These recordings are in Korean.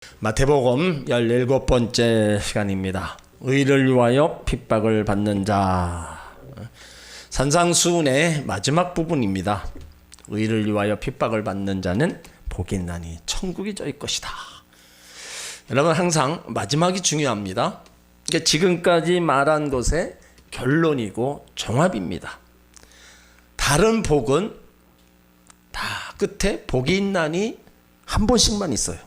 마태복음 17번째 시간입니다. 의를 위하여 핍박을 받는 자. 산상수훈의 마지막 부분입니다. 의를 위하여 핍박을 받는 자는 복이 있나니 천국이 저희 것이다. 여러분, 항상 마지막이 중요합니다. 그러니까 지금까지 말한 것의 결론이고 종합입니다. 다른 복은 다 끝에 복이 있나니 한 번씩만 있어요.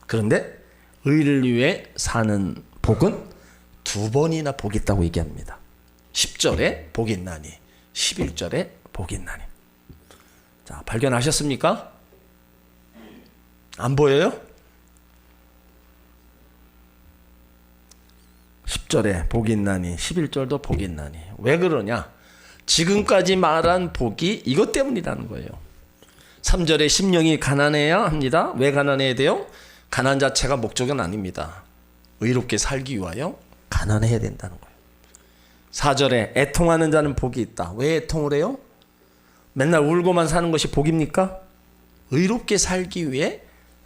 그런데 의를 위해 사는 복은 두 번이나 복이 있다고 얘기합니다. 10절에 복이 있나니, 11절에 복이 있나니. 자, 발견하셨습니까? 안 보여요? 10절에 복이 있나니, 11절도 복이 있나니. 왜 그러냐? 지금까지 말한 복이 이것 때문이라는 거예요. 3절에 심령이 가난해야 합니다. 왜 가난해야 돼요? 가난 자체가 목적은 아닙니다. 의롭게 살기 위하여 가난해야 된다는 거예요. 4절에 애통하는 자는 복이 있다. 왜 애통을 해요? 맨날 울고만 사는 것이 복입니까? 의롭게 살기 위해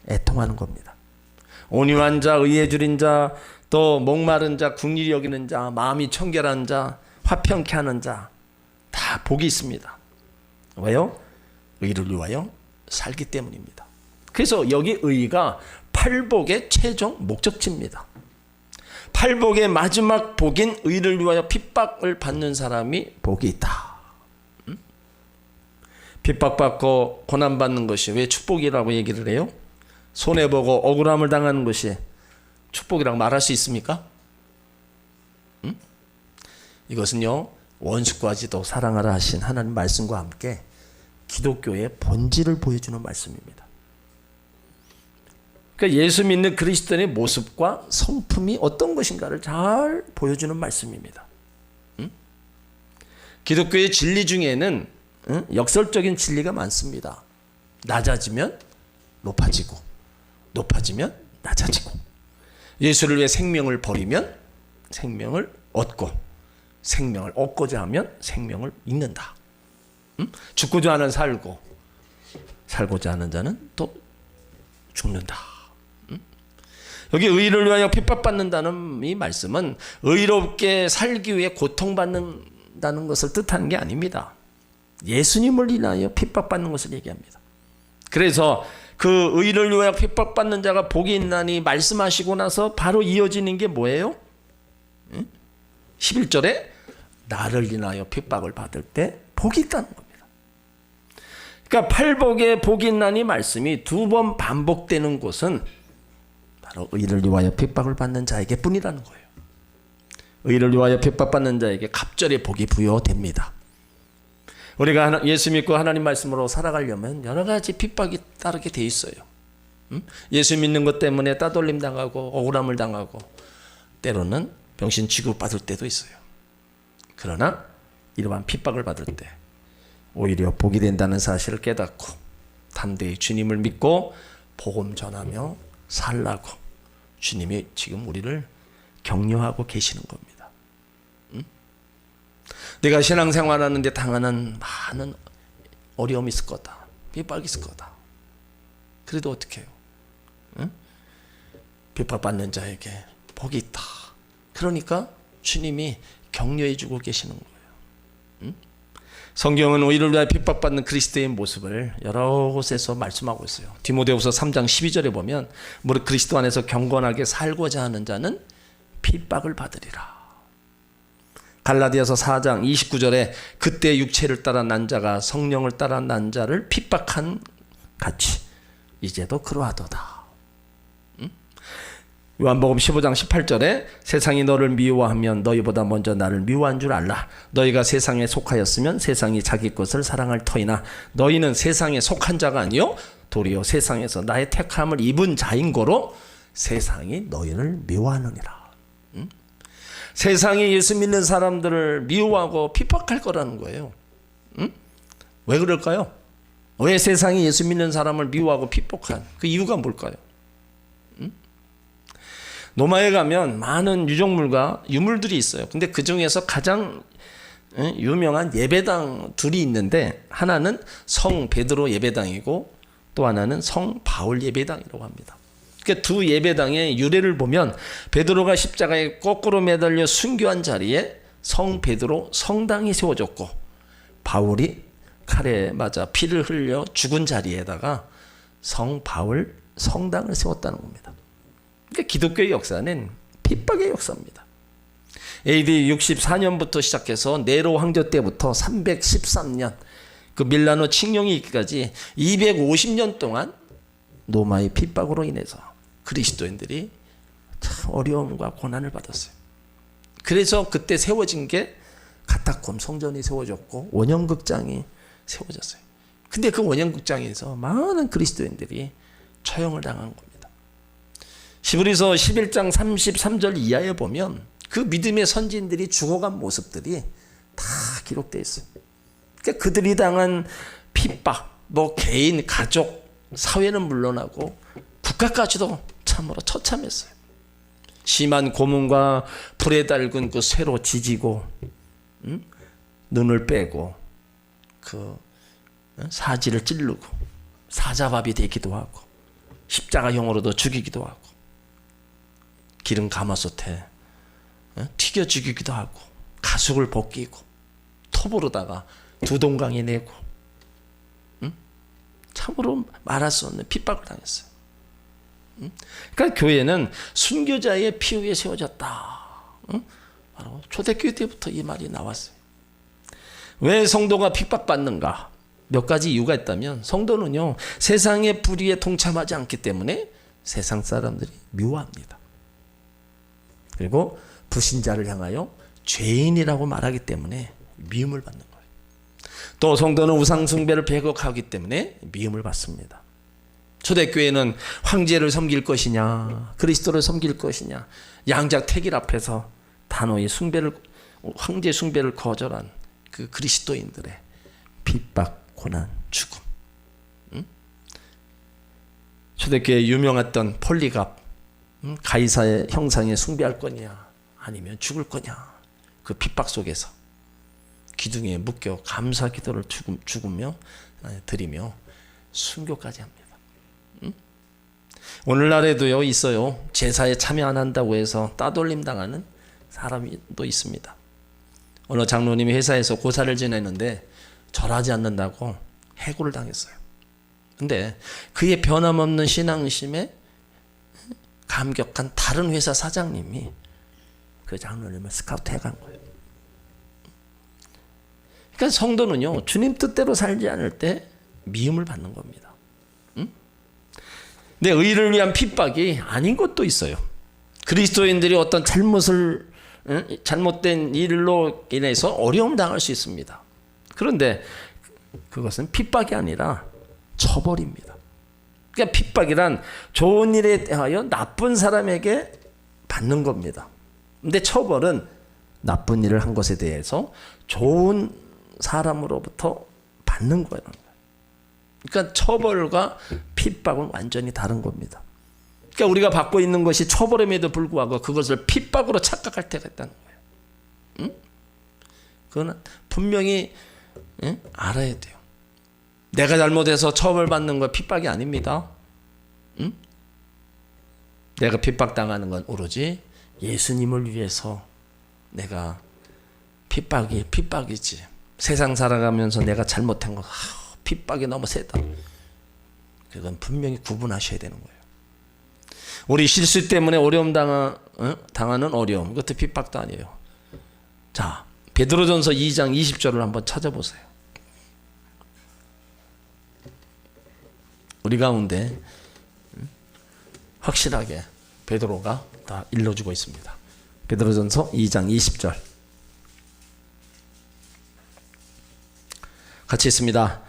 애통하는 겁니다. 온유한 자, 의에 줄인 자, 또 목마른 자, 긍휼히 여기는 자, 마음이 청결한 자, 화평케 하는 자, 다 복이 있습니다. 왜요? 의를 위하여 살기 때문입니다. 그래서 여기 의가 팔복의 최종 목적지입니다. 팔복의 마지막 복인 의를 위하여 핍박을 받는 사람이 복이 있다. 핍박받고 고난받는 것이 왜 축복이라고 얘기를 해요? 손해보고 억울함을 당하는 것이 축복이라고 말할 수 있습니까? 이것은요, 원수까지도 사랑하라 하신 하나님 말씀과 함께 기독교의 본질을 보여주는 말씀입니다. 그러니까 예수 믿는 그리스도인의 모습과 성품이 어떤 것인가를 잘 보여주는 말씀입니다. 기독교의 진리 중에는 역설적인 진리가 많습니다. 낮아지면 높아지고, 높아지면 낮아지고, 예수를 위해 생명을 버리면 생명을 얻고, 생명을 얻고자 하면 생명을 잃는다. 죽고자 하는 살고, 살고자 하는 자는 또 죽는다. 여기 의를 위하여 핍박받는다는 이 말씀은 의롭게 살기 위해 고통받는다는 것을 뜻하는 게 아닙니다. 예수님을 인하여 핍박받는 것을 얘기합니다. 그래서 그 의를 위하여 핍박받는 자가 복이 있나니 말씀하시고 나서 바로 이어지는 게 뭐예요? 11절에 나를 인하여 핍박을 받을 때 복이 있다는 겁니다. 그러니까 팔복의 복이 있나니 말씀이 두 번 반복되는 곳은 바로 의를 위하여 핍박을 받는 자에게 뿐이라는 거예요. 의를 위하여 핍박받는 자에게 갑절의 복이 부여됩니다. 우리가 예수 믿고 하나님 말씀으로 살아가려면 여러 가지 핍박이 따르게 돼 있어요. 예수 믿는 것 때문에 따돌림 당하고 억울함을 당하고 때로는 병신 취급받을 때도 있어요. 그러나 이러한 핍박을 받을 때 오히려 복이 된다는 사실을 깨닫고 담대히 주님을 믿고 복음 전하며 살라고 주님이 지금 우리를 격려하고 계시는 겁니다. 내가 신앙생활하는데 당하는 많은 어려움이 있을 거다. 핍박이 있을 거다. 그래도 어떻게 해요? 핍박받는 자에게 복이 있다. 그러니까 주님이 격려해주고 계시는 거예요. 성경은 의를 위하여 핍박받는 그리스도의 모습을 여러 곳에서 말씀하고 있어요. 디모데후서 3장 12절에 보면 무릇 그리스도 안에서 경건하게 살고자 하는 자는 핍박을 받으리라. 갈라디아서 4장 29절에 그때 육체를 따라 난 자가 성령을 따라 난 자를 핍박한 같이 이제도 그러하도다. 요한복음 15장 18절에 세상이 너를 미워하면 너희보다 먼저 나를 미워한 줄 알라. 너희가 세상에 속하였으면 세상이 자기 것을 사랑할 터이나 너희는 세상에 속한 자가 아니요 도리어 세상에서 나의 택함을 입은 자인 거로 세상이 너희를 미워하느니라. 세상이 예수 믿는 사람들을 미워하고 핍박할 거라는 거예요. 왜 그럴까요? 왜 세상이 예수 믿는 사람을 미워하고 핍박한 그 이유가 뭘까요? 노마에 가면 많은 유적물과 유물들이 있어요. 근데 그 중에서 가장 유명한 예배당 둘이 있는데 하나는 성 베드로 예배당이고 또 하나는 성 바울 예배당이라고 합니다. 그러니까 두 예배당의 유래를 보면 베드로가 십자가에 거꾸로 매달려 순교한 자리에 성 베드로 성당이 세워졌고, 바울이 칼에 맞아 피를 흘려 죽은 자리에다가 성 바울 성당을 세웠다는 겁니다. 그러니까 기독교의 역사는 핍박의 역사입니다. AD 64년부터 시작해서 네로 황제 때부터 313년 그 밀라노 칙령이 있기까지 250년 동안 로마의 핍박으로 인해서 그리스도인들이 참 어려움과 고난을 받았어요. 그래서 그때 세워진 게 카타콤 성전이 세워졌고 원형극장이 세워졌어요. 근데 그 원형극장에서 많은 그리스도인들이 처형을 당한 겁니다. 히브리서 11장 33절 이하에 보면 그 믿음의 선진들이 죽어간 모습들이 다 기록되어 있어요. 그러니까 그들이 당한 핍박, 뭐 개인, 가족, 사회는 물론하고 국가까지도 참으로 처참했어요. 심한 고문과 불에 달군 그 쇠로 지지고, 눈을 빼고, 그 사지를 찌르고, 사자밥이 되기도 하고, 십자가형으로도 죽이기도 하고, 기름 가마솥에 튀겨 죽이기도 하고, 가죽을 벗기고, 톱으로다가 두 동강에 내고, 참으로 말할 수 없는 핍박을 당했어요. 그러니까 교회는 순교자의 피 위에 세워졌다. 바로 초대교회 때부터 이 말이 나왔어요. 왜 성도가 핍박받는가? 몇 가지 이유가 있다면, 성도는요 세상의 불의에 동참하지 않기 때문에 세상 사람들이 미워합니다. 그리고 불신자를 향하여 죄인이라고 말하기 때문에 미움을 받는 거예요. 또 성도는 우상 숭배를 배격하기 때문에 미움을 받습니다. 초대교회는 황제를 섬길 것이냐, 그리스도를 섬길 것이냐, 양작 택일 앞에서 단호히 황제 숭배를 거절한 그 그리스도인들의 핍박, 고난, 죽음. 초대교회에 유명했던 폴리갑, 가이사의 형상에 숭배할 거냐 아니면 죽을 거냐, 그 핍박 속에서 기둥에 묶여 감사 기도를 드리며 순교까지 합니다. 오늘날에도요 있어요. 제사에 참여 안 한다고 해서 따돌림 당하는 사람이 또 있습니다. 어느 장로님이 회사에서 고사를 지내는데 절하지 않는다고 해고를 당했어요. 근데 그의 변함없는 신앙심에 감격한 다른 회사 사장님이 그 장로님을 스카우트 해간 거예요. 그러니까 성도는요 주님 뜻대로 살지 않을 때 미움을 받는 겁니다. 근데 의를 위한 핍박이 아닌 것도 있어요. 그리스도인들이 어떤 잘못된 일로 인해서 어려움 당할 수 있습니다. 그런데 그것은 핍박이 아니라 처벌입니다. 그러니까 핍박이란 좋은 일에 대하여 나쁜 사람에게 받는 겁니다. 근데 처벌은 나쁜 일을 한 것에 대해서 좋은 사람으로부터 받는 거예요. 그러니까 처벌과 핍박은 완전히 다른 겁니다. 그러니까 우리가 받고 있는 것이 처벌임에도 불구하고 그것을 핍박으로 착각할 때가 있다는 거예요. 그거는 분명히 알아야 돼요. 내가 잘못해서 처벌받는 건 핍박이 아닙니다. 내가 핍박당하는 건 오로지 예수님을 위해서 내가 핍박이지. 세상 살아가면서 내가 잘못한 거 핍박이 너무 세다. 그건 분명히 구분하셔야 되는 거예요. 우리 실수 때문에 어려움 당하는 어려움, 그것도 핍박도 아니에요. 자, 베드로전서 2장 20절을 한번 찾아보세요. 우리 가운데 확실하게 베드로가 다 일러주고 있습니다. 베드로전서 2장 20절 같이 있습니다.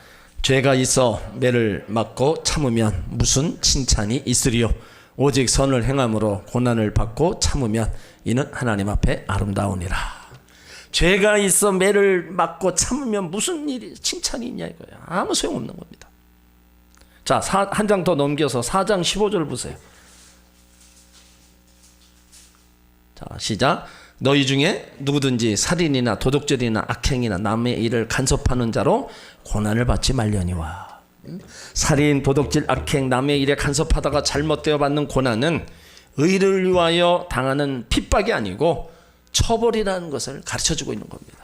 죄가 있어 매를 맞고 참으면 무슨 칭찬이 있으리요. 오직 선을 행함으로 고난을 받고 참으면 이는 하나님 앞에 아름다우니라. 죄가 있어 매를 맞고 참으면 무슨 일이 칭찬이 있냐 이거야. 아무 소용없는 겁니다. 자, 한 장 더 넘겨서 4장 15절 보세요. 자, 시작. 너희 중에 누구든지 살인이나 도둑질이나 악행이나 남의 일을 간섭하는 자로 고난을 받지 말려니와. 살인, 도둑질, 악행, 남의 일에 간섭하다가 잘못되어 받는 고난은 의를 위하여 당하는 핍박이 아니고 처벌이라는 것을 가르쳐주고 있는 겁니다.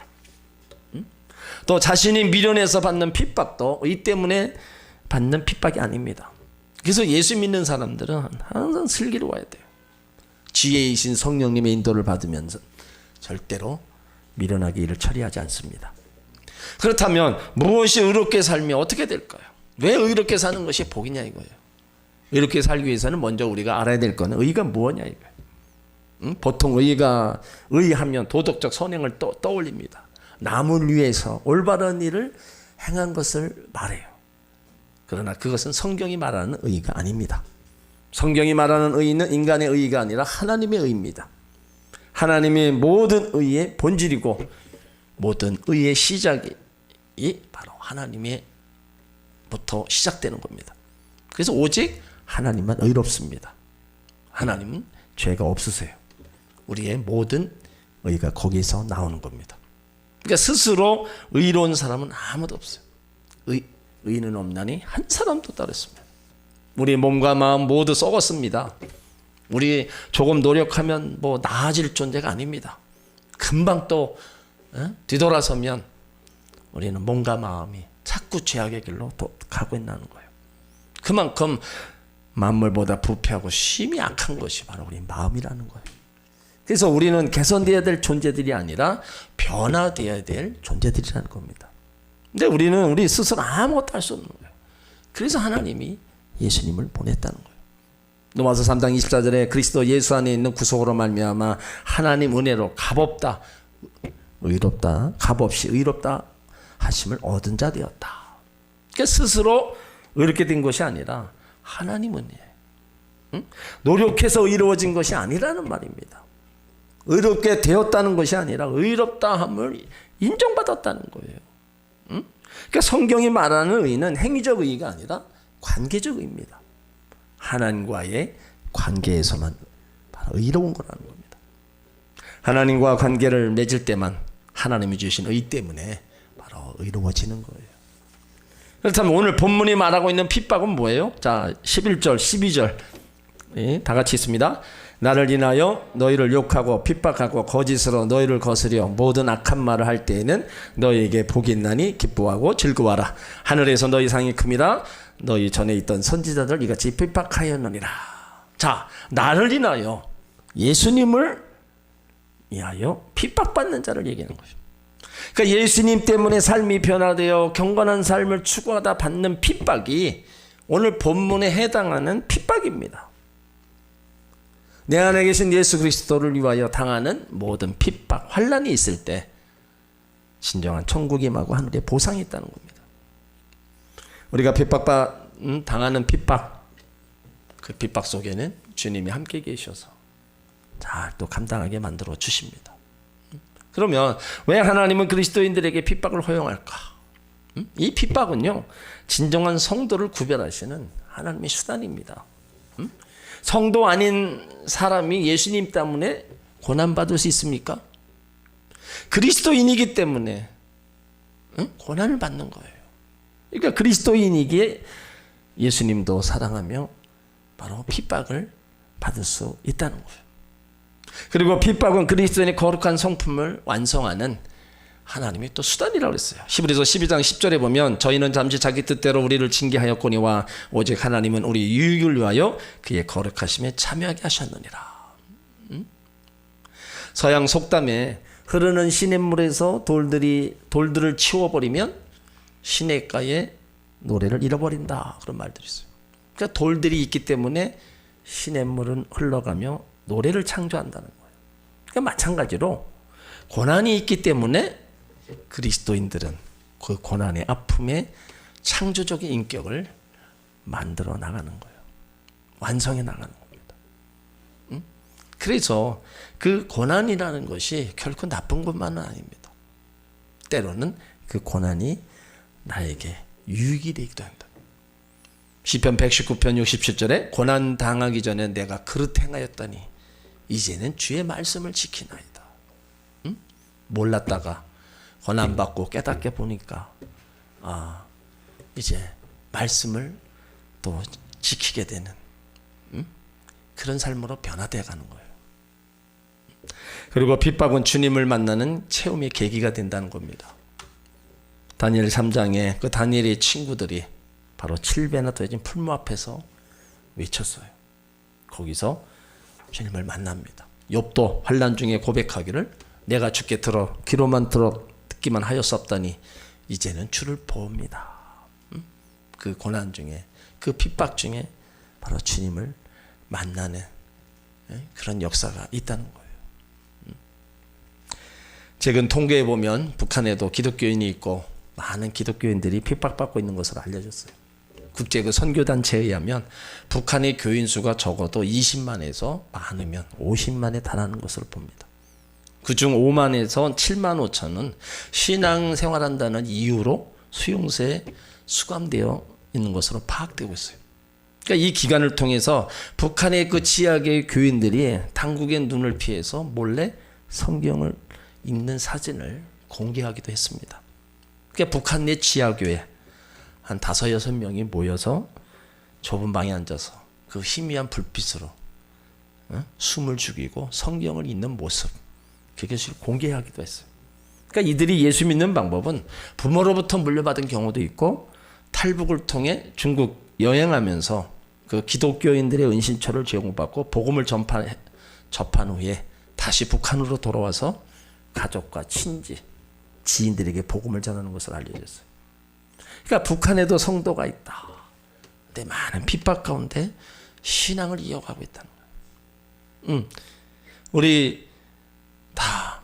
또 자신이 미련해서 받는 핍박도 의 때문에 받는 핍박이 아닙니다. 그래서 예수 믿는 사람들은 항상 슬기로워야 돼요. 지혜이신 성령님의 인도를 받으면서 절대로 미련하게 일을 처리하지 않습니다. 그렇다면 무엇이 의롭게 살며 어떻게 될까요? 왜 의롭게 사는 것이 복이냐 이거예요. 의롭게 살기 위해서는 먼저 우리가 알아야 될 거는 의가 뭐냐 이거예요. 보통 의하면 도덕적 선행을 떠올립니다. 남을 위해서 올바른 일을 행한 것을 말해요. 그러나 그것은 성경이 말하는 의가 아닙니다. 성경이 말하는 의는 인간의 의가 아니라 하나님의 의입니다. 하나님의 모든 의의 본질이고 모든 의의 시작이 바로 하나님의부터 시작되는 겁니다. 그래서 오직 하나님만 의롭습니다. 하나님은 죄가 없으세요. 우리의 모든 의가 거기서 나오는 겁니다. 그러니까 스스로 의로운 사람은 아무도 없어요. 의는 없나니 한 사람도 따르습니다. 우리 몸과 마음 모두 썩었습니다. 우리 조금 노력하면 뭐 나아질 존재가 아닙니다. 금방 또 뒤돌아서면 우리는 몸과 마음이 자꾸 죄악의 길로 또 가고 있다는 거예요. 그만큼 만물보다 부패하고 심히 악한 것이 바로 우리 마음이라는 거예요. 그래서 우리는 개선되어야 될 존재들이 아니라 변화되어야 될 존재들이라는 겁니다. 근데 우리는 우리 스스로 아무것도 할 수 없는 거예요. 그래서 하나님이 예수님을 보냈다는 거예요. 로마서 3장 24절에 그리스도 예수 안에 있는 구속으로 말미암아 하나님 은혜로 값없다 의롭다 값없이 의롭다 하심을 얻은 자 되었다. 그러니까 스스로 의롭게 된 것이 아니라 하나님 은혜예요. 노력해서 의로워진 것이 아니라는 말입니다. 의롭게 되었다는 것이 아니라 의롭다함을 인정받았다는 거예요. 그러니까 성경이 말하는 의는 행위적 의가 아니라 관계적 의입니다. 하나님과의 관계에서만 바로 의로운 거라는 겁니다. 하나님과 관계를 맺을 때만 하나님이 주신 의 때문에 바로 의로워지는 거예요. 그렇다면 오늘 본문이 말하고 있는 핍박은 뭐예요? 자, 11절, 12절 다 같이 있습니다. 나를 인하여 너희를 욕하고 핍박하고 거짓으로 너희를 거스려 모든 악한 말을 할 때에는 너희에게 복이 있나니 기뻐하고 즐거워하라. 하늘에서 너희 상이 큼이라. 너희 전에 있던 선지자들 이같이 핍박하였느니라. 자, 나를 인하여 예수님을 위하여 핍박받는 자를 얘기하는 것입니다. 그러니까 예수님 때문에 삶이 변화되어 경건한 삶을 추구하다 받는 핍박이 오늘 본문에 해당하는 핍박입니다. 내 안에 계신 예수 그리스도를 위하여 당하는 모든 핍박, 환난이 있을 때 진정한 천국이 임하고 하늘의 보상이 있다는 겁니다. 우리가 당하는 핍박, 그 핍박 속에는 주님이 함께 계셔서 잘 또 감당하게 만들어 주십니다. 그러면 왜 하나님은 그리스도인들에게 핍박을 허용할까? 이 핍박은요, 진정한 성도를 구별하시는 하나님의 수단입니다. 성도 아닌 사람이 예수님 때문에 고난받을 수 있습니까? 그리스도인이기 때문에 고난을 받는 거예요. 그러니까 그리스도인이기에 예수님도 사랑하며 바로 핍박을 받을 수 있다는 거예요. 그리고 핍박은 그리스도인의 거룩한 성품을 완성하는 하나님의 또 수단이라고 했어요. 히브리서 12장 10절에 보면 저희는 잠시 자기 뜻대로 우리를 징계하였거니와 오직 하나님은 우리 유익을 위하여 그의 거룩하심에 참여하게 하셨느니라. 서양 속담에 흐르는 시냇물에서 돌들을 치워버리면 시냇가에 노래를 잃어버린다, 그런 말들이 있어요. 그러니까 돌들이 있기 때문에 시냇물은 흘러가며 노래를 창조한다는 거예요. 그러니까 마찬가지로 고난이 있기 때문에 그리스도인들은 그 고난의 아픔에 창조적인 인격을 만들어 나가는 거예요. 완성해 나가는 겁니다. 그래서 그 고난이라는 것이 결코 나쁜 것만은 아닙니다. 때로는 그 고난이 나에게 유익이 되기도 한다. 시편 119편 67절에 고난 당하기 전에 내가 그릇 행하였다니 이제는 주의 말씀을 지키나이다. 몰랐다가 고난받고 깨닫게 보니까 이제 말씀을 또 지키게 되는 그런 삶으로 변화되어 가는 거예요. 그리고 핍박은 주님을 만나는 체험의 계기가 된다는 겁니다. 다니엘 3장에 그 다니엘의 친구들이 바로 7배나 더해진 풀무 앞에서 외쳤어요. 거기서 주님을 만납니다. 욥도 환난 중에 고백하기를 내가 주께 들어 귀로만 들어 듣기만 하였었다니 이제는 주를 봅니다. 그 고난 중에 그 핍박 중에 바로 주님을 만나는 그런 역사가 있다는 거예요. 최근 통계에 보면 북한에도 기독교인이 있고 많은 기독교인들이 핍박받고 있는 것으로 알려졌어요. 국제 그 선교단체에 의하면 북한의 교인 수가 적어도 20만에서 많으면 50만에 달하는 것으로 봅니다. 그중 5만에서 7만 5천은 신앙생활한다는 이유로 수용소에 수감되어 있는 것으로 파악되고 있어요. 그러니까 이 기간을 통해서 북한의 그 지하계 교인들이 당국의 눈을 피해서 몰래 성경을 읽는 사진을 공개하기도 했습니다. 그러니까 북한 내 지하교회 한 5, 6명이 모여서 좁은 방에 앉아서 그 희미한 불빛으로 숨을 죽이고 성경을 읽는 모습, 그것을 공개하기도 했어요. 그러니까 이들이 예수 믿는 방법은 부모로부터 물려받은 경우도 있고 탈북을 통해 중국 여행하면서 그 기독교인들의 은신처를 제공받고 복음을 접한 후에 다시 북한으로 돌아와서 가족과 친지, 지인들에게 복음을 전하는 것을 알려졌어요. 그러니까 북한에도 성도가 있다. 근데 많은 핍박 가운데 신앙을 이어가고 있다는 거예요. 우리 다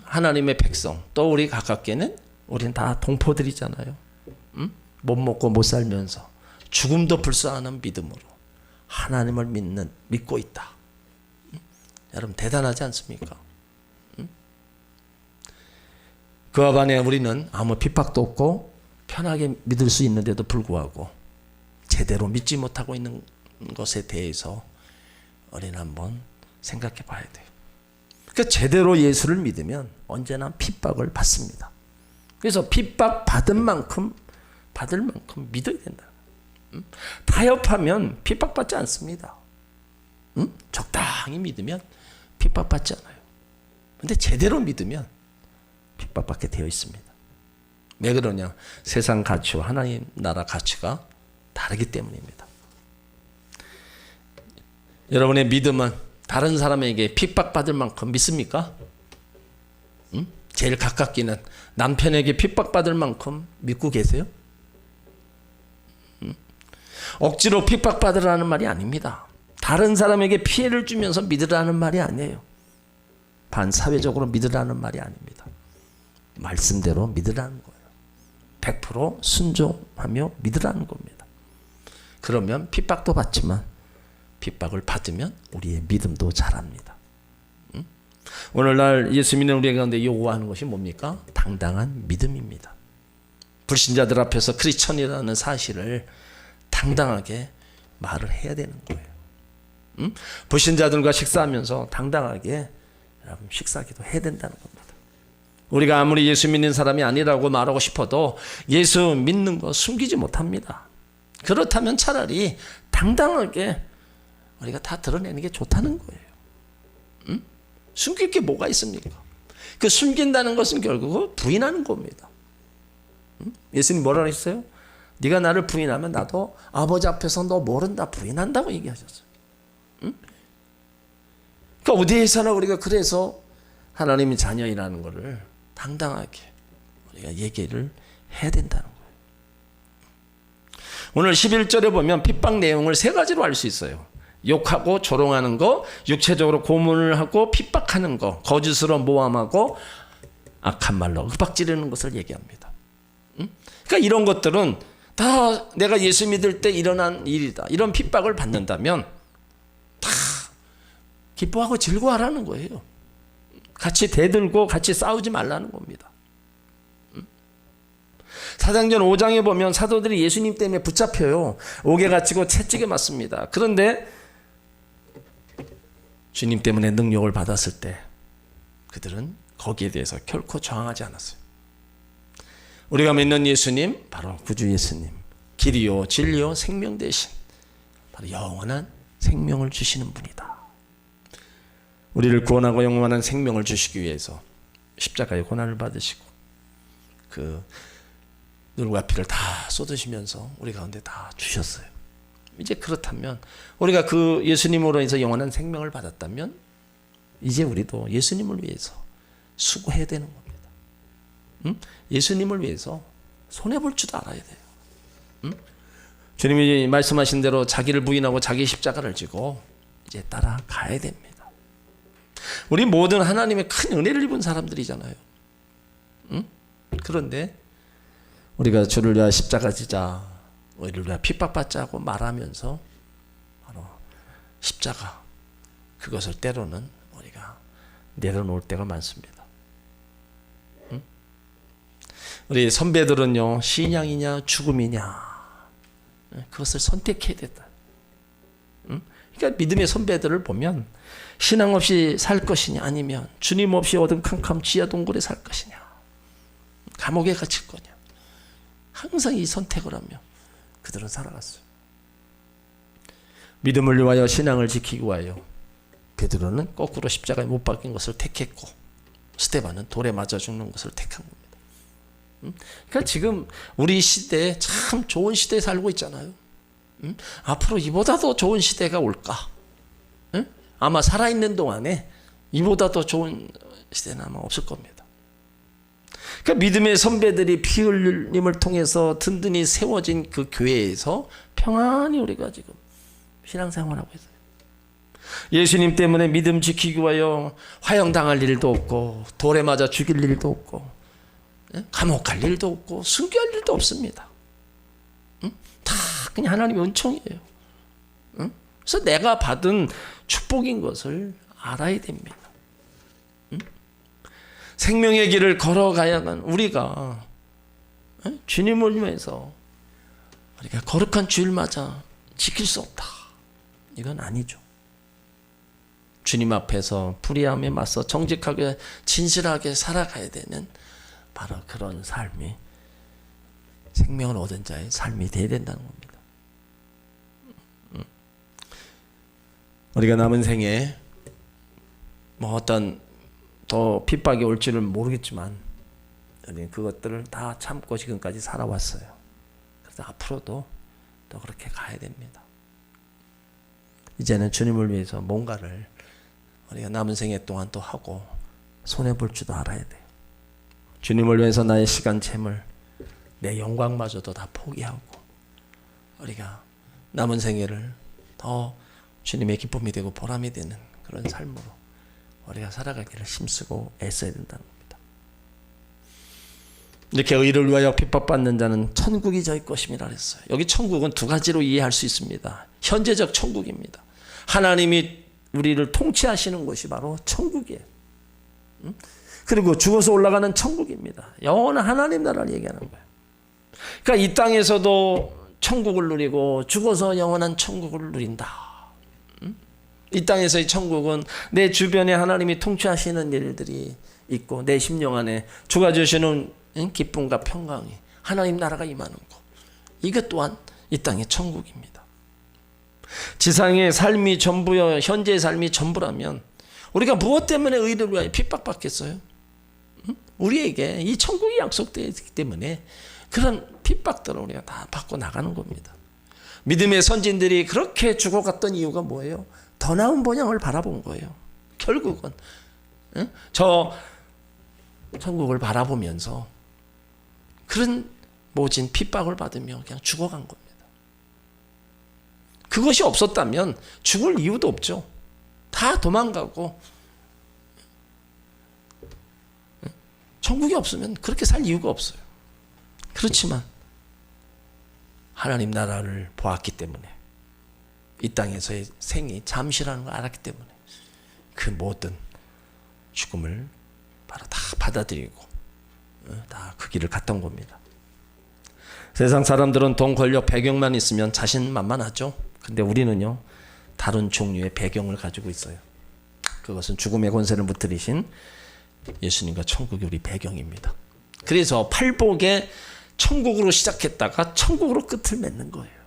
하나님의 백성, 또 우리 가깝게는 우리는 다 동포들이잖아요. 못 먹고 못 살면서 죽음도 불사하는 믿음으로 하나님을 믿고 있다. 여러분 대단하지 않습니까? 그와 반해 우리는 아무 핍박도 없고 편하게 믿을 수 있는데도 불구하고 제대로 믿지 못하고 있는 것에 대해서 우리는 한번 생각해 봐야 돼요. 그러니까 제대로 예수를 믿으면 언제나 핍박을 받습니다. 그래서 핍박 받을 만큼 믿어야 된다. 타협하면 핍박받지 않습니다. 적당히 믿으면 핍박받지 않아요. 그런데 제대로 믿으면 핍박받게 되어 있습니다. 왜 그러냐? 세상 가치와 하나님 나라 가치가 다르기 때문입니다. 여러분의 믿음은 다른 사람에게 핍박받을 만큼 믿습니까? 제일 가깝기는 남편에게 핍박받을 만큼 믿고 계세요? 억지로 핍박받으라는 말이 아닙니다. 다른 사람에게 피해를 주면서 믿으라는 말이 아니에요. 반사회적으로 믿으라는 말이 아닙니다. 말씀대로 믿으라는 거예요. 100% 순종하며 믿으라는 겁니다. 그러면 핍박도 받지만 핍박을 받으면 우리의 믿음도 자랍니다. 오늘날 예수 믿는 우리 가운데 요구하는 것이 뭡니까? 당당한 믿음입니다. 불신자들 앞에서 크리스천이라는 사실을 당당하게 말을 해야 되는 거예요. 불신자들과 식사하면서 당당하게 여러분 식사기도 해야 된다는 겁니다. 우리가 아무리 예수 믿는 사람이 아니라고 말하고 싶어도 예수 믿는 거 숨기지 못합니다. 그렇다면 차라리 당당하게 우리가 다 드러내는 게 좋다는 거예요. 숨길 게 뭐가 있습니까? 그 숨긴다는 것은 결국 부인하는 겁니다. 예수님 뭐라고 했어요? 네가 나를 부인하면 나도 아버지 앞에서 너 모른다 부인한다고 얘기하셨어요. 그러니까 어디에서나 우리가 그래서 하나님의 자녀이라는 것을 당당하게 우리가 얘기를 해야 된다는 거예요. 오늘 11절에 보면 핍박 내용을 3가지로 알 수 있어요. 욕하고 조롱하는 거, 육체적으로 고문을 하고 핍박하는 거, 거짓으로 모함하고 악한 말로 윽박지르는 것을 얘기합니다. 그러니까 이런 것들은 다 내가 예수 믿을 때 일어난 일이다. 이런 핍박을 받는다면 다 기뻐하고 즐거워하라는 거예요. 같이 대들고 같이 싸우지 말라는 겁니다. 사도행전 5장에 보면 사도들이 예수님 때문에 붙잡혀요. 옥에 갇히고 채찍에 맞습니다. 그런데 주님 때문에 능력을 받았을 때 그들은 거기에 대해서 결코 저항하지 않았어요. 우리가 믿는 예수님 바로 구주 예수님, 길이요 진리요 생명 되신 바로 영원한 생명을 주시는 분이다. 우리를 구원하고 영원한 생명을 주시기 위해서 십자가의 고난을 받으시고 그 눈과 피를 다 쏟으시면서 우리 가운데 다 주셨어요. 이제 그렇다면 우리가 그 예수님으로 인해서 영원한 생명을 받았다면 이제 우리도 예수님을 위해서 수고해야 되는 겁니다. 응? 예수님을 위해서 손해볼 줄도 알아야 돼요. 응? 주님이 말씀하신 대로 자기를 부인하고 자기 십자가를 지고 이제 따라가야 됩니다. 우리 모든 하나님의 큰 은혜를 입은 사람들이잖아요. 응? 그런데 우리가 주를 위하여 십자가 지자, 우리를 위하여 핍박받자 하고 말하면서 바로 십자가 그것을 때로는 우리가 내려놓을 때가 많습니다. 응? 우리 선배들은요, 신앙이냐 죽음이냐 그것을 선택해야 된다. 응? 그러니까 믿음의 선배들을 보면 신앙 없이 살 것이냐 아니면 주님 없이 어둠캄캄 지하 동굴에 살 것이냐 감옥에 갇힐 거냐 항상 이 선택을 하며 그들은 살아갔어요. 믿음을 위하여 신앙을 지키기 위하여 베드로는 거꾸로 십자가에 못 박힌 것을 택했고 스데반은 돌에 맞아 죽는 것을 택한 겁니다. 그러니까 지금 우리 시대에 참 좋은 시대에 살고 있잖아요. 앞으로 이보다 더 좋은 시대가 올까? 아마 살아있는 동안에 이보다 더 좋은 시대는 아마 없을 겁니다. 그러니까 믿음의 선배들이 피 흘림을 통해서 든든히 세워진 그 교회에서 평안히 우리가 지금 신앙생활하고 있어요. 예수님 때문에 믿음 지키기 위하여 화형당할 일도 없고 돌에 맞아 죽일 일도 없고 감옥 갈 일도 없고 순교할 일도 없습니다. 다 그냥 하나님의 은총이에요. 그래서 내가 받은 축복인 것을 알아야 됩니다. 생명의 길을 걸어가야만 우리가 주님을 위해서 우리가 거룩한 주일 맞아 지킬 수 없다. 이건 아니죠. 주님 앞에서 불의함에 맞서 정직하게 진실하게 살아가야 되는 바로 그런 삶이 생명을 얻은 자의 삶이 되어야 된다는 겁니다. 우리가 남은 생에 뭐 어떤 더 핍박이 올지는 모르겠지만 우리는 그것들을 다 참고 지금까지 살아왔어요. 그래서 앞으로도 또 그렇게 가야 됩니다. 이제는 주님을 위해서 뭔가를 우리가 남은 생애 동안 또 하고 손해볼 줄도 알아야 돼요. 주님을 위해서 나의 시간 재물 내 영광마저도 다 포기하고 우리가 남은 생애를 더 주님의 기쁨이 되고 보람이 되는 그런 삶으로 우리가 살아가기를 힘쓰고 애써야 된다는 겁니다. 이렇게 의를 위하여 핍박받는 자는 천국이 저희 것임이라 그랬어요. 여기 천국은 두 가지로 이해할 수 있습니다. 현재적 천국입니다. 하나님이 우리를 통치하시는 곳이 바로 천국이에요. 그리고 죽어서 올라가는 천국입니다. 영원한 하나님 나라를 얘기하는 거예요. 그러니까 이 땅에서도 천국을 누리고 죽어서 영원한 천국을 누린다. 이 땅에서의 천국은 내 주변에 하나님이 통치하시는 일들이 있고 내 심령 안에 주가 주시는 기쁨과 평강이 하나님 나라가 임하는 것. 이것 또한 이 땅의 천국입니다. 지상의 삶이 전부여 현재의 삶이 전부라면 우리가 무엇 때문에 의를 위하여 핍박받겠어요? 우리에게 이 천국이 약속되어 있기 때문에 그런 핍박들을 우리가 다 받고 나가는 겁니다. 믿음의 선진들이 그렇게 죽어갔던 이유가 뭐예요? 더 나은 본향을 바라본 거예요. 결국은 저 천국을 바라보면서 그런 모진 핍박을 받으며 그냥 죽어간 겁니다. 그것이 없었다면 죽을 이유도 없죠. 다 도망가고 천국이 없으면 그렇게 살 이유가 없어요. 그렇지만 하나님 나라를 보았기 때문에 이 땅에서의 생이 잠시라는 걸 알았기 때문에 그 모든 죽음을 바로 다 받아들이고 다 그 길을 갔던 겁니다. 세상 사람들은 돈, 권력, 배경만 있으면 자신만만하죠. 근데 우리는요 다른 종류의 배경을 가지고 있어요. 그것은 죽음의 권세를 무뜨리신 예수님과 천국이 우리 배경입니다. 그래서 팔복에 천국으로 시작했다가 천국으로 끝을 맺는 거예요.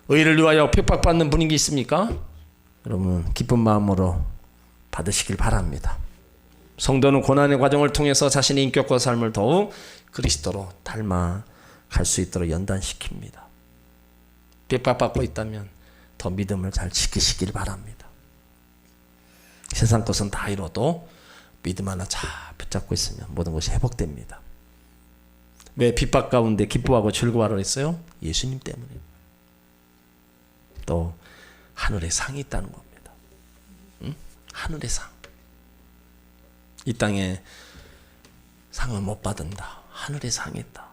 의를 위하여 핍박받는 분위기 있습니까? 여러분 기쁜 마음으로 받으시길 바랍니다. 성도는 고난의 과정을 통해서 자신의 인격과 삶을 더욱 그리스도로 닮아갈 수 있도록 연단시킵니다. 핍박받고 있다면 더 믿음을 잘 지키시길 바랍니다. 세상 것은 다 잃어도 믿음 하나 잘 붙잡고 있으면 모든 것이 회복됩니다. 왜 핍박 가운데 기뻐하고 즐거워하라 했어요? 예수님 때문에. 또 하늘의 상이 있다는 겁니다. 응? 하늘의 상. 이 땅에 상을 못 받는다. 하늘의 상이 있다.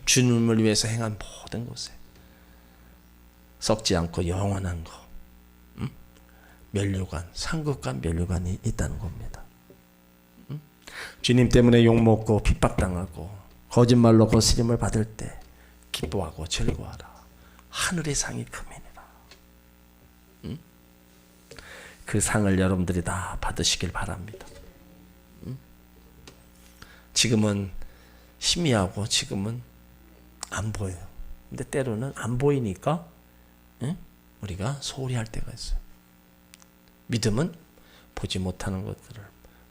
주님을 위해서 행한 모든 것에 썩지 않고 영원한 거, 면류관, 상급관 면류관이 있다는 겁니다. 주님 때문에 욕먹고 핍박당하고 거짓말로 거스림을 받을 때 기뻐하고 즐거워하라. 하늘의 상이 큼이니라. 그 상을 여러분들이 다 받으시길 바랍니다. 지금은 희미하고 지금은 안 보여요. 근데 때로는 안 보이니까 우리가 소홀히 할 때가 있어요. 믿음은 보지 못하는 것들을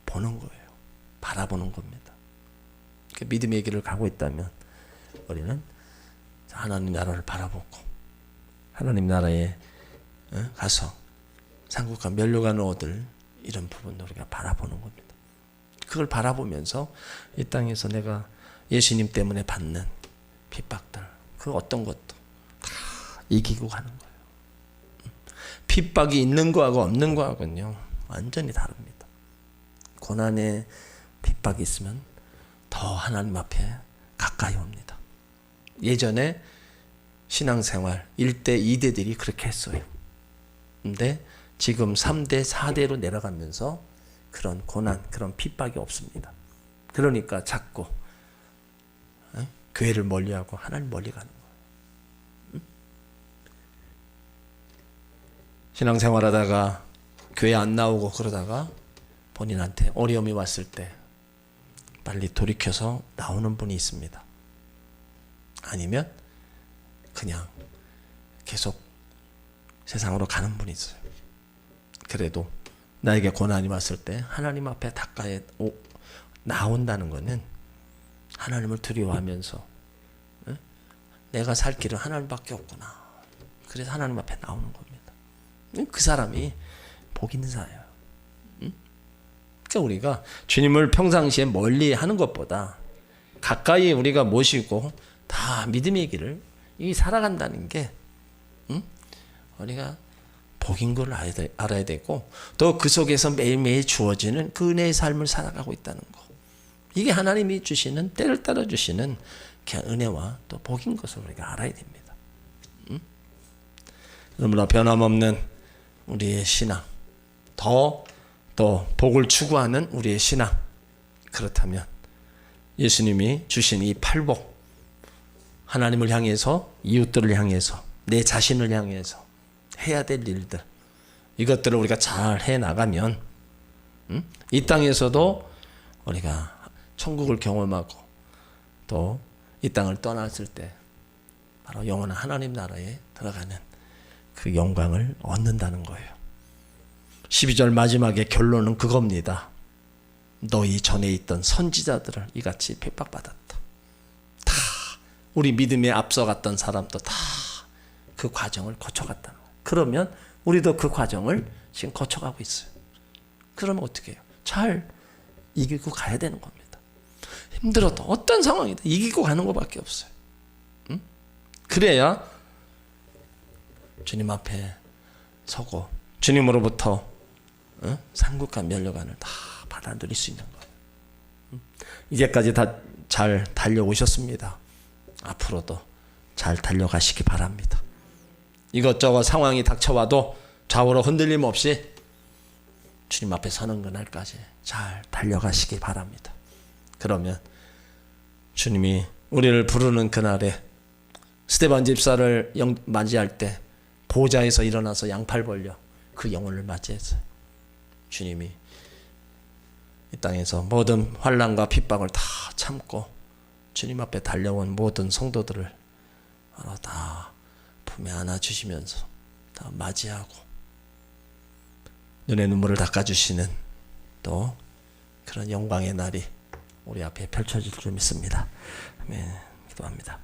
보는 거예요. 바라보는 겁니다. 믿음의 길을 가고 있다면 우리는 하나님 나라를 바라보고 하나님 나라에 가서 상국과 면류관을 얻을 이런 부분도 우리가 바라보는 겁니다. 그걸 바라보면서 이 땅에서 내가 예수님 때문에 받는 핍박들, 그 어떤 것도 다 이기고 가는 거예요. 핍박이 있는 거하고 없는 거하고는요 완전히 다릅니다. 고난에 핍박이 있으면 더 하나님 앞에 가까이 옵니다. 예전에 신앙생활 1대, 2대들이 그렇게 했어요. 근데 지금 3대, 4대로 내려가면서 그런 고난, 그런 핍박이 없습니다. 그러니까 자꾸 교회를 멀리하고 하나님 멀리 가는 거예요. 신앙생활하다가 교회 안 나오고 그러다가 본인한테 어려움이 왔을 때 빨리 돌이켜서 나오는 분이 있습니다. 아니면 그냥 계속 세상으로 가는 분이 있어요. 그래도 나에게 고난이 왔을 때 하나님 앞에 가까이 나온다는 것은 하나님을 두려워하면서 내가 살 길은 하나님밖에 없구나. 그래서 하나님 앞에 나오는 겁니다. 그 사람이 복 있는 사람이에요. 그러니까 우리가 주님을 평상시에 멀리 하는 것보다 가까이 우리가 모시고 다 믿음의 길을 살아간다는 게 우리가 복인 걸 알아야 되고 또 그 속에서 매일매일 주어지는 그 은혜의 삶을 살아가고 있다는 거. 이게 하나님이 주시는 때를 따라 주시는 은혜와 또 복인 것을 우리가 알아야 됩니다. 너무나 변함없는 우리의 신앙, 더 복을 추구하는 우리의 신앙. 그렇다면 예수님이 주신 이 팔복, 하나님을 향해서, 이웃들을 향해서, 내 자신을 향해서 해야 될 일들, 이것들을 우리가 잘 해나가면 이 땅에서도 우리가 천국을 경험하고 또 이 땅을 떠났을 때 바로 영원한 하나님 나라에 들어가는 그 영광을 얻는다는 거예요. 12절 마지막에 결론은 그겁니다. 너희 전에 있던 선지자들을 이같이 핍박받았다. 다 우리 믿음에 앞서갔던 사람도 다 그 과정을 거쳐갔다는 거예요. 그러면 우리도 그 과정을 지금 거쳐가고 있어요. 그러면 어떻게 해요? 잘 이기고 가야 되는 겁니다. 힘들어도 어떤 상황이든 이기고 가는 것밖에 없어요. 그래야 주님 앞에 서고 주님으로부터 상급과 면류관을 다 받아 누릴 수 있는 거예요. 이제까지 다 잘 달려오셨습니다. 앞으로도 잘 달려가시기 바랍니다. 이것저것 상황이 닥쳐와도 좌우로 흔들림 없이 주님 앞에 서는 그날까지 잘 달려가시기 바랍니다. 그러면 주님이 우리를 부르는 그날에 스데반 집사를 맞이할 때 보좌에서 일어나서 양팔 벌려 그 영혼을 맞이했어요. 주님이 이 땅에서 모든 환난과 핍박을 다 참고 주님 앞에 달려온 모든 성도들을 다 품에 안아주시면서 다 맞이하고 눈의 눈물을 닦아주시는 또 그런 영광의 날이 우리 앞에 펼쳐질 줄 믿습니다. 아멘. 기도합니다.